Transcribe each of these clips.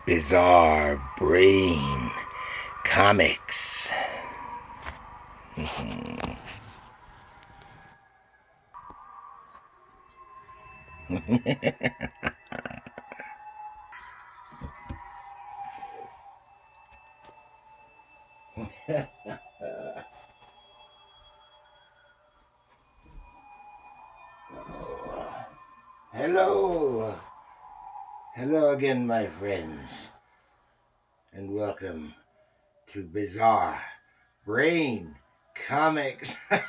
Bizarre Brain Comics. Hello. Hello again, my friends. And welcome to Bizarre Brain Comics. And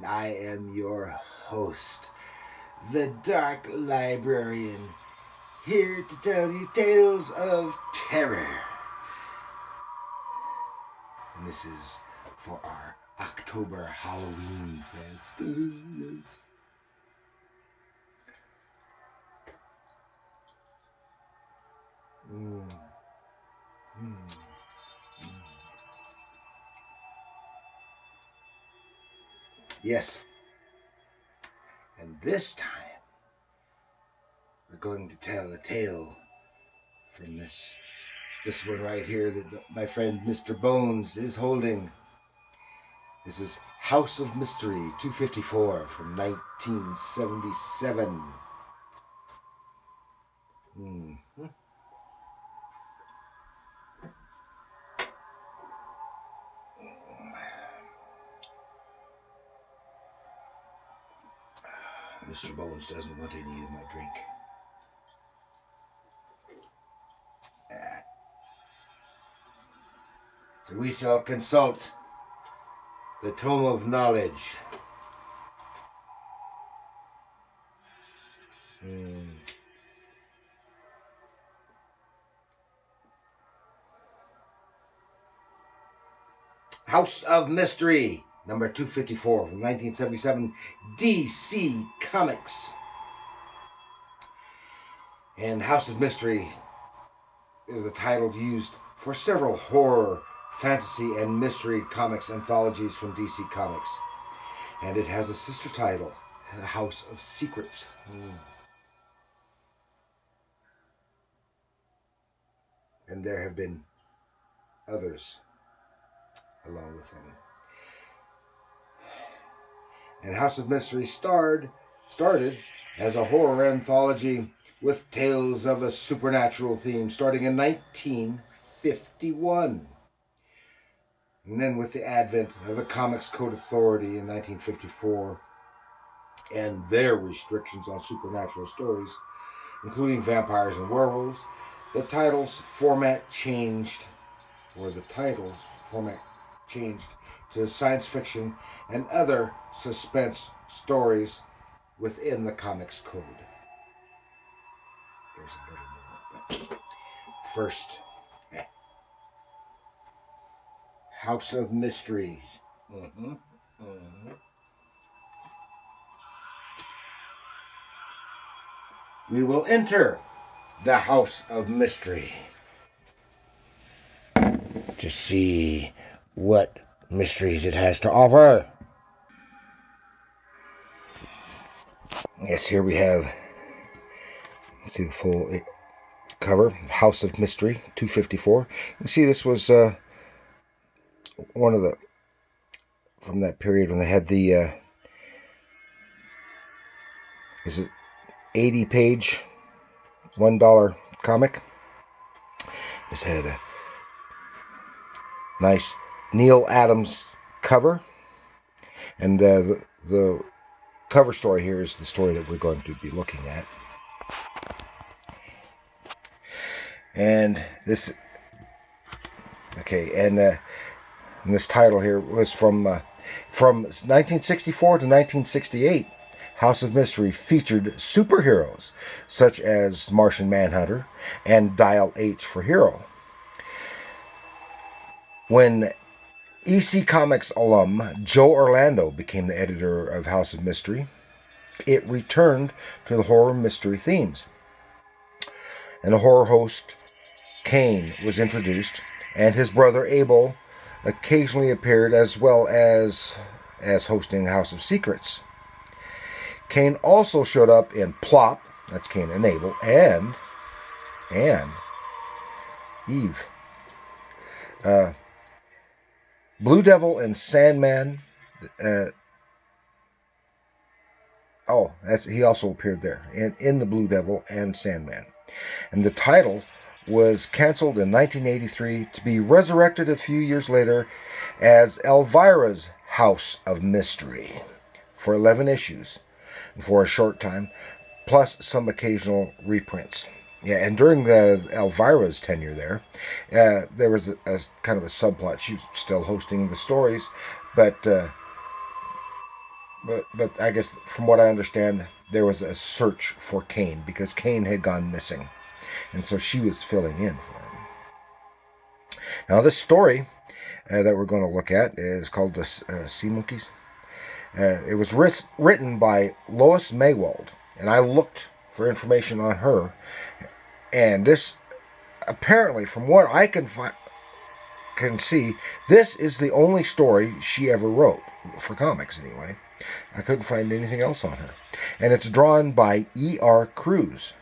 I am your host, the Dark Librarian, here to tell you tales of terror. And this is for our October Halloween fest. Yes. Yes. And this time, we're going to tell a tale from this one right here that my friend Mr. Bones is holding. This is House of Mystery 254 from 1977. Mr. Bones doesn't want any of my drink. So we shall consult the Tome of Knowledge. House of Mystery, number 254 from 1977, DC Comics. And House of Mystery is the title used for several horror, fantasy, and mystery comics anthologies from DC Comics. And it has a sister title, The House of Secrets. And there have been others along with them. And House of Mystery started as a horror anthology with tales of a supernatural theme starting in 1951. And then with the advent of the Comics Code Authority in 1954 and their restrictions on supernatural stories, including vampires and werewolves, the titles format changed to science fiction and other suspense stories within the Comics Code. There's a little more, but first, House of Mysteries. We will enter the House of Mystery to see what mysteries it has to offer. Yes, here we have, see the full cover, House of Mystery 254. You can see this was one of the, from that period when they had the, this is 80-page, $1 comic. This had a nice Neal Adams cover, and the cover story here is the story that we're going to be looking at. And this, and this title here was from 1964 to 1968. House of Mystery featured superheroes such as Martian Manhunter and Dial H for Hero. When EC Comics alum Joe Orlando became the editor of House of Mystery, it returned to the horror mystery themes. And the horror host Kane was introduced, and his brother Abel occasionally appeared, as well as as hosting House of Secrets. Cain also showed up in Plop, that's Cain and Abel, and Eve. Blue Devil and Sandman. He also appeared there in the Blue Devil and Sandman. And the title was canceled in 1983 to be resurrected a few years later as Elvira's House of Mystery for 11 issues and for a short time, plus some occasional reprints. Yeah, and during Elvira's tenure there was a kind of a subplot. She was still hosting the stories, but I guess from what I understand, there was a search for Cain because Cain had gone missing, and so she was filling in for him. Now, this story that we're going to look at is called The Sea Monkeys. It was written by Lois Maiwald, and I looked for information on her, and this, apparently, from what I can see, this is the only story she ever wrote, for comics anyway. I couldn't find anything else on her. And it's drawn by E.R. Cruz.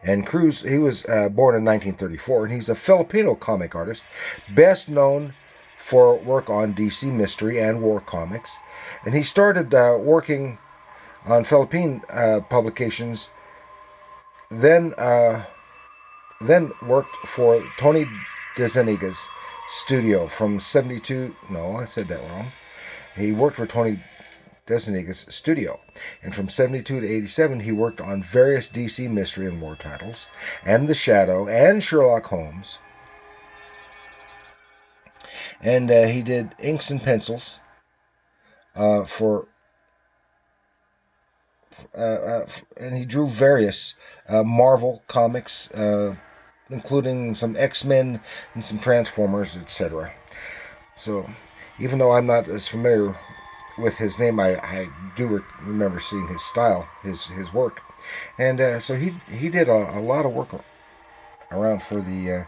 And Cruz, he was born in 1934, and he's a Filipino comic artist, best known for work on DC Mystery and War Comics. And he started working on Philippine publications, then worked for Tony DeZuniga's studio from 72... No, I said that wrong. He worked for Tony DeZuniga's studio, and from 72 to 87 he worked on various DC Mystery and War titles, and The Shadow, and Sherlock Holmes. And he did inks and pencils and he drew various Marvel comics, including some X-Men and some Transformers, etc. So, even though I'm not as familiar with his name, I do remember seeing his style, his work. And so he did a lot of work around for the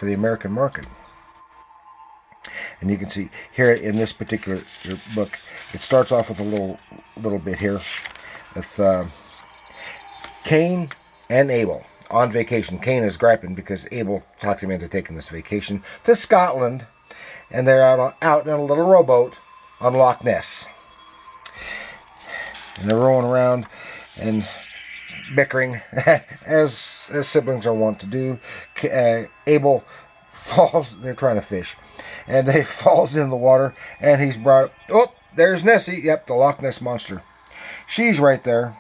American market. And you can see here in this particular book, it starts off with a little bit here with Cain and Abel on vacation. Cain is griping because Abel talked him into taking this vacation to Scotland, and they're out in a little rowboat on Loch Ness. And they're rowing around and bickering, as siblings are wont to do. Abel falls, they're trying to fish, and he falls in the water, and he's brought, oh, there's Nessie, yep, the Loch Ness Monster. She's right there,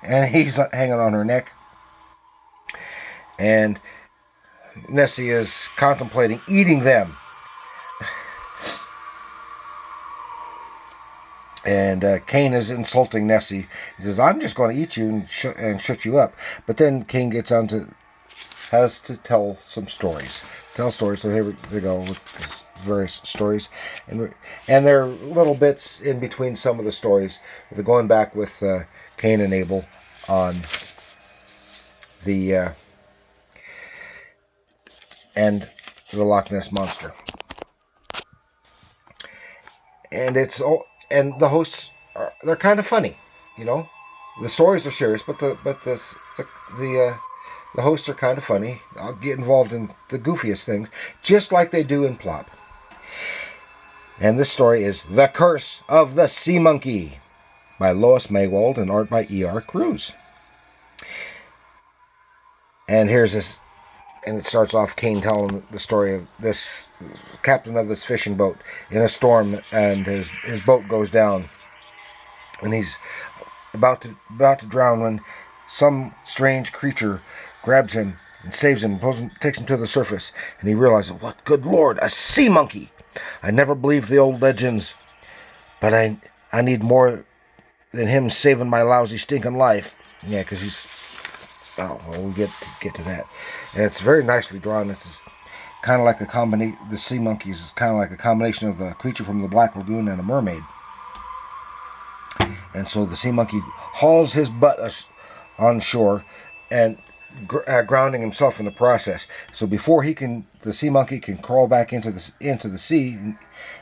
and he's hanging on her neck. And Nessie is contemplating eating them. And Cain is insulting Nessie. He says, I'm just going to eat you and shut you up. But then Cain has to tell some stories. So here we go with various stories. And there are little bits in between some of the stories. They're going back with Cain and Abel on the Loch Ness Monster. And the hosts they're kind of funny, you know. The stories are serious, but the hosts are kind of funny. I'll get involved in the goofiest things, just like they do in Plop. And this story is The Curse of the Sea Monkey by Lois Maiwald and art by E.R. Cruz. And here's this, and it starts off Cain telling the story of this captain of this fishing boat in a storm, and his boat goes down, and he's about to drown when some strange creature grabs him and saves him, takes him to the surface, and he realizes, what, good Lord, a sea monkey! I never believed the old legends, but I need more than him saving my lousy stinking life. Yeah, because he's... Oh, well, we'll get to that. And it's very nicely drawn. This is kind of like a combination... The sea monkeys is kind of like a combination of the creature from the Black Lagoon and a mermaid. And so the sea monkey hauls his butt on shore and grounding himself in the process. So before the sea monkey can crawl back into the sea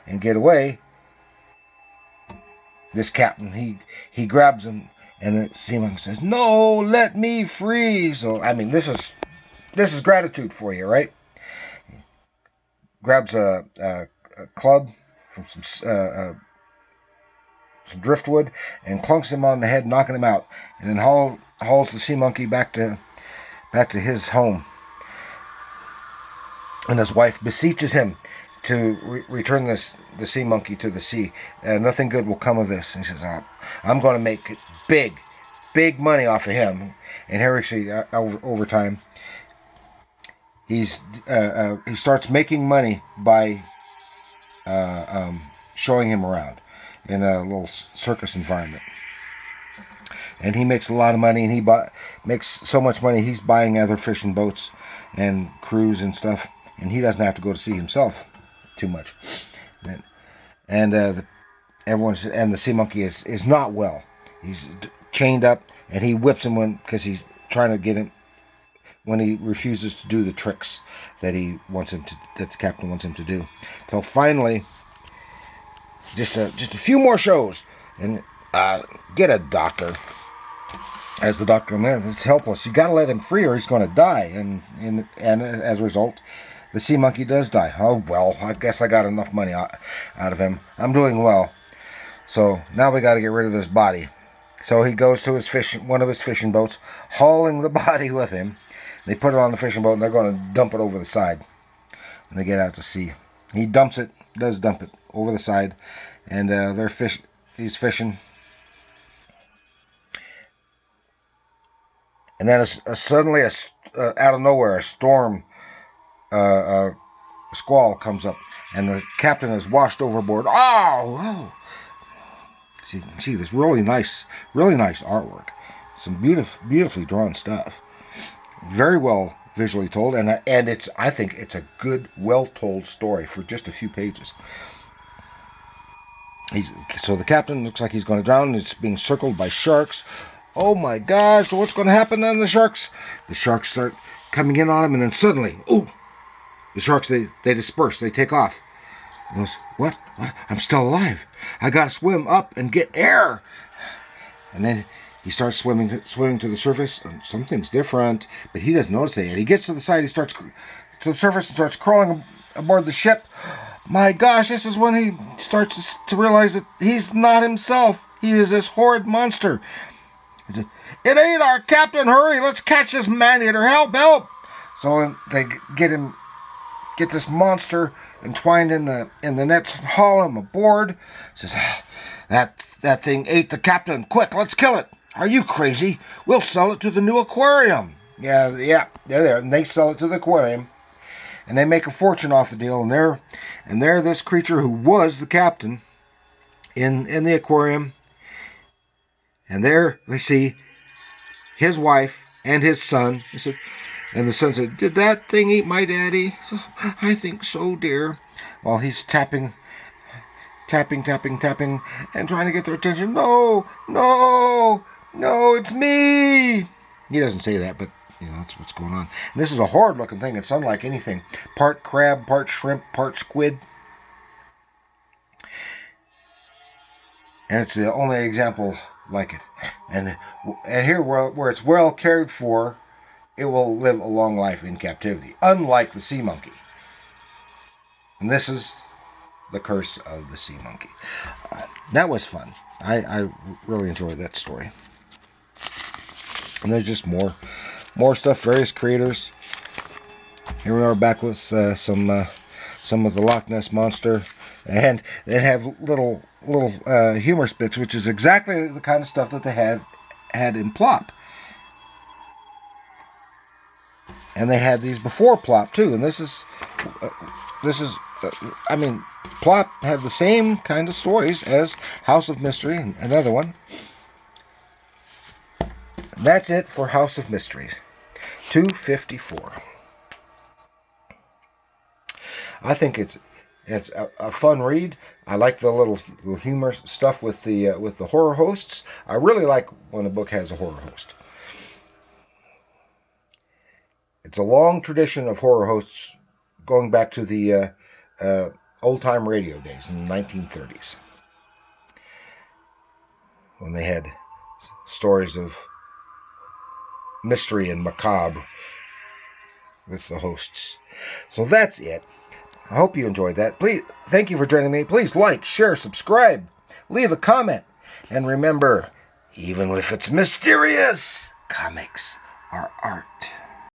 and get away, this captain, he grabs him, and the sea monkey says, "No, let me free." So I mean, this is gratitude for you, right? Grabs a club from some driftwood and clunks him on the head, knocking him out, and then hauls the sea monkey back to his home. And his wife beseeches him to return the sea monkey to the sea. Nothing good will come of this. And he says, "I'm going to make big money off of him." And here we see over time, he starts making money by showing him around in a little circus environment. And he makes a lot of money, and he makes so much money, he's buying other fishing boats and crews and stuff, and he doesn't have to go to sea himself too much. And the sea monkey is not well. He's chained up, and he whips him because he's trying to get him when he refuses to do the tricks that the captain wants him to do. Till finally, just a few more shows, and get a doctor. As the doctor, man, it's helpless. You got to let him free, or he's going to die. And as a result, the sea monkey does die. Oh well, I guess I got enough money out of him. I'm doing well. So now we got to get rid of this body. So he goes to one of his fishing boats, hauling the body with him. They put it on the fishing boat, and they're going to dump it over the side when they get out to sea. He does dump it over the side, and he's fishing. And then suddenly, out of nowhere, a storm, a squall comes up, and the captain is washed overboard. Oh! See this really nice artwork, some beautifully drawn stuff, very well visually told, and I think it's a good, well told story for just a few pages. So the captain looks like he's going to drown. He's being circled by sharks. Oh my gosh, so what's going to happen then? The sharks start coming in on him, and then suddenly, the sharks, they disperse, they take off. He goes, what? I'm still alive. I got to swim up and get air. And then he starts swimming to the surface, and something's different, but he doesn't notice it yet. He gets to the side, he starts to the surface and starts crawling aboard the ship. My gosh, this is when he starts to realize that he's not himself. He is this horrid monster. It ain't our captain. Hurry, let's catch this man-eater. Help! So they get this monster entwined in the nets, haul him aboard. Says, that thing ate the captain. Quick, let's kill it. Are you crazy? We'll sell it to the new aquarium. Yeah, they're there, and they sell it to the aquarium, and they make a fortune off the deal. And they're this creature who was the captain in the aquarium. And there we see his wife and his son. And the son said, "Did that thing eat my daddy?" So, "I think so, dear." While he's tapping, and trying to get their attention. No, it's me. He doesn't say that, but that's what's going on. And this is a horrid-looking thing. It's unlike anything. Part crab, part shrimp, part squid. And it's the only example like it. And here, where it's well cared for, it will live a long life in captivity, unlike the sea monkey. And this is the curse of the sea monkey. That was fun. I really enjoyed that story. And there's just more stuff, various creators. Here we are back with some of the Loch Ness Monster. And they have little humor spits, which is exactly the kind of stuff that they had in Plop. And they had these before Plop too. And this is Plop had the same kind of stories as House of Mystery, another one. And that's it for House of Mysteries, 254. I think it's a fun read. I like the little humor stuff with the horror hosts. I really like when a book has a horror host. It's a long tradition of horror hosts going back to the old-time radio days in the 1930s. when they had stories of mystery and macabre with the hosts. So that's it. I hope you enjoyed that. Please, thank you for joining me. Please like, share, subscribe, leave a comment. And remember, even if it's mysterious, comics are art.